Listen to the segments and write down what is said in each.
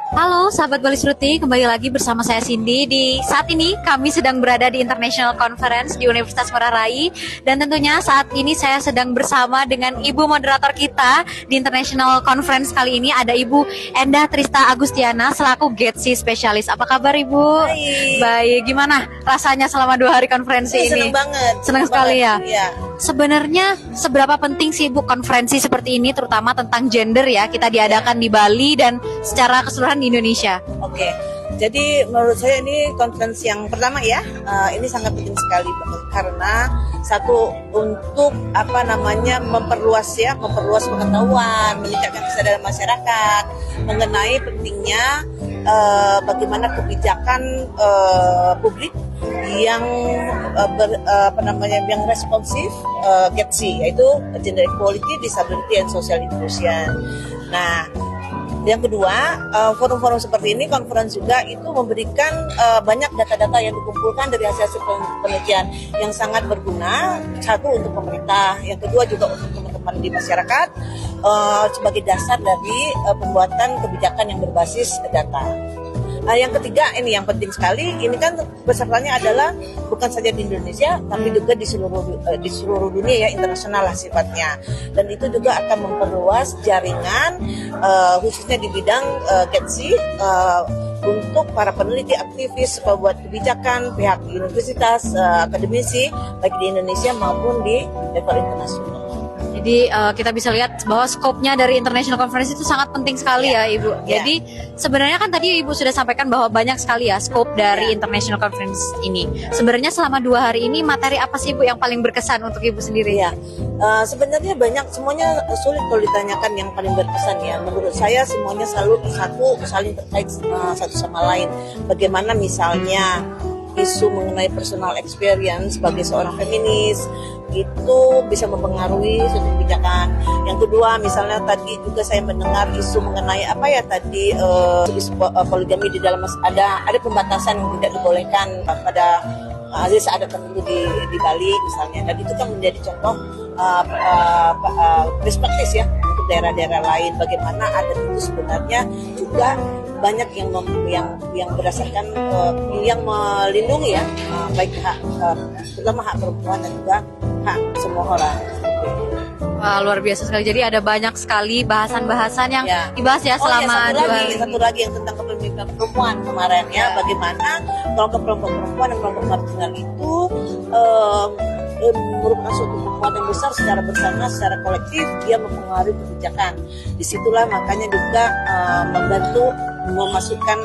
Halo sahabat Bali Sruti, kembali lagi bersama saya Cindy. Di saat ini kami sedang berada di International Conference di Universitas Ngurah Rai. Dan tentunya saat ini saya sedang bersama dengan ibu moderator kita di International Conference kali ini. Ada Ibu Endah Trista Agustiana selaku GETSI Spesialis. Apa kabar Ibu? Baik. Baik, gimana rasanya selama 2 hari konferensi ini? Senang banget. Senang sekali ya? Iya. Sebenarnya seberapa penting sih Ibu konferensi seperti ini, terutama tentang gender ya, kita diadakan di Bali dan secara keseluruhan di Indonesia? Oke. Jadi menurut saya ini konferensi yang pertama ya, ini sangat penting sekali karena satu untuk memperluas pengetahuan, meningkatkan kesadaran masyarakat mengenai pentingnya bagaimana kebijakan publik yang yang responsif GETSI, yaitu Gender Equality, Disability and Social Inclusion. Nah, yang kedua, forum-forum seperti ini, konferensi juga itu memberikan banyak data-data yang dikumpulkan dari hasil penelitian yang sangat berguna. Satu untuk pemerintah, yang kedua juga untuk teman-teman di masyarakat sebagai dasar dari pembuatan kebijakan yang berbasis data. Yang ketiga, ini yang penting sekali, ini kan pesertanya adalah bukan saja di Indonesia, tapi juga di seluruh dunia ya, internasional lah sifatnya. Dan itu juga akan memperluas jaringan khususnya di bidang GETSI untuk para peneliti, aktivis, pembuat kebijakan, pihak universitas, akademisi, baik di Indonesia maupun di level internasional. Jadi kita bisa lihat bahwa skopnya dari International Conference itu sangat penting sekali ya Ibu. Jadi sebenarnya kan tadi Ibu sudah sampaikan bahwa banyak sekali ya skop dari International Conference ini. Sebenarnya selama 2 hari ini materi apa sih Ibu yang paling berkesan untuk Ibu sendiri? Ya, sebenarnya banyak, semuanya sulit kalau ditanyakan yang paling berkesan ya. Menurut saya semuanya saling terkait satu sama lain. Bagaimana misalnya isu mengenai personal experience sebagai seorang feminis itu bisa mempengaruhi suatu kebijakan. Yang kedua, misalnya tadi juga saya mendengar isu mengenai isu poligami di dalam ada pembatasan yang tidak dibolehkan pada saat tertentu di Bali misalnya, dan itu kan menjadi contoh best practice ya untuk daerah-daerah lain, bagaimana adat itu sebenarnya juga banyak yang berdasarkan yang melindungi ya, baik terutama hak perempuan dan juga hak semua orang. Wah, luar biasa sekali. Jadi ada banyak sekali bahasan-bahasan yang dibahas ya selama 2 hari. Satu lagi yang tentang kepemimpinan perempuan kemarin ya, bagaimana kelompok perempuan dan kelompok marginal itu merupakan suatu kekuatan besar secara bersama, secara kolektif dia mempengaruhi kebijakan. Disitulah makanya juga membantu memasukkan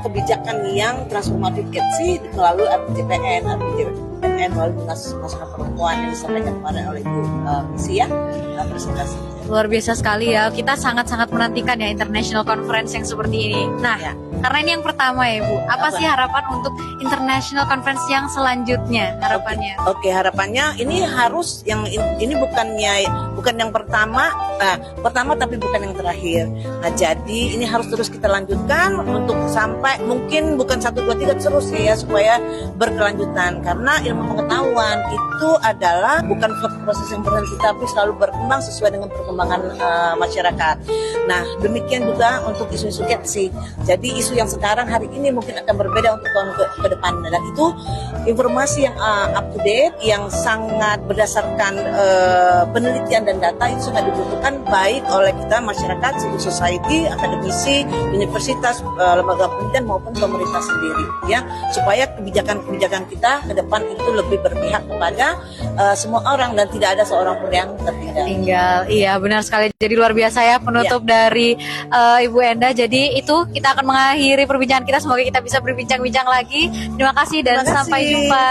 kebijakan yang transformatif GETSI melalui RPJPN melalui Munas Nasional Perempuan yang disampaikan kemarin oleh Ibu Misi ya, presentasi. Luar biasa sekali ya, kita sangat-sangat menantikan ya International Conference yang seperti ini. Nah, karena ini yang pertama ya Bu, apa sih harapan untuk International Conference yang selanjutnya harapannya? Oke, harapannya ini harus ini bukan yang pertama tapi bukan yang terakhir. Nah, jadi ini harus terus kita lanjutkan untuk sampai mungkin bukan 1, 2, 3 terus ya, supaya berkelanjutan, karena ilmu pengetahuan itu adalah bukan proses yang berhenti tapi selalu berkembang sesuai dengan perkembangan masyarakat. Nah, demikian juga untuk isu-isu GETSI. Jadi isu yang sekarang hari ini mungkin akan berbeda untuk tahun ke depan, dan itu informasi yang up to date, yang sangat berdasarkan penelitian dan data itu sangat dibutuhkan baik oleh kita masyarakat, civil society, akademisi, universitas, lembaga penelitian maupun pemerintah sendiri ya, supaya kebijakan kita ke depan itu lebih berpihak kepada semua orang dan tidak ada seorang pun yang tertinggal. Iya, benar sekali. Jadi luar biasa ya penutup dari Ibu Endah. Jadi itu kita akan mengakhiri perbincangan kita. Semoga kita bisa berbincang-bincang lagi. Terima kasih dan sampai jumpa.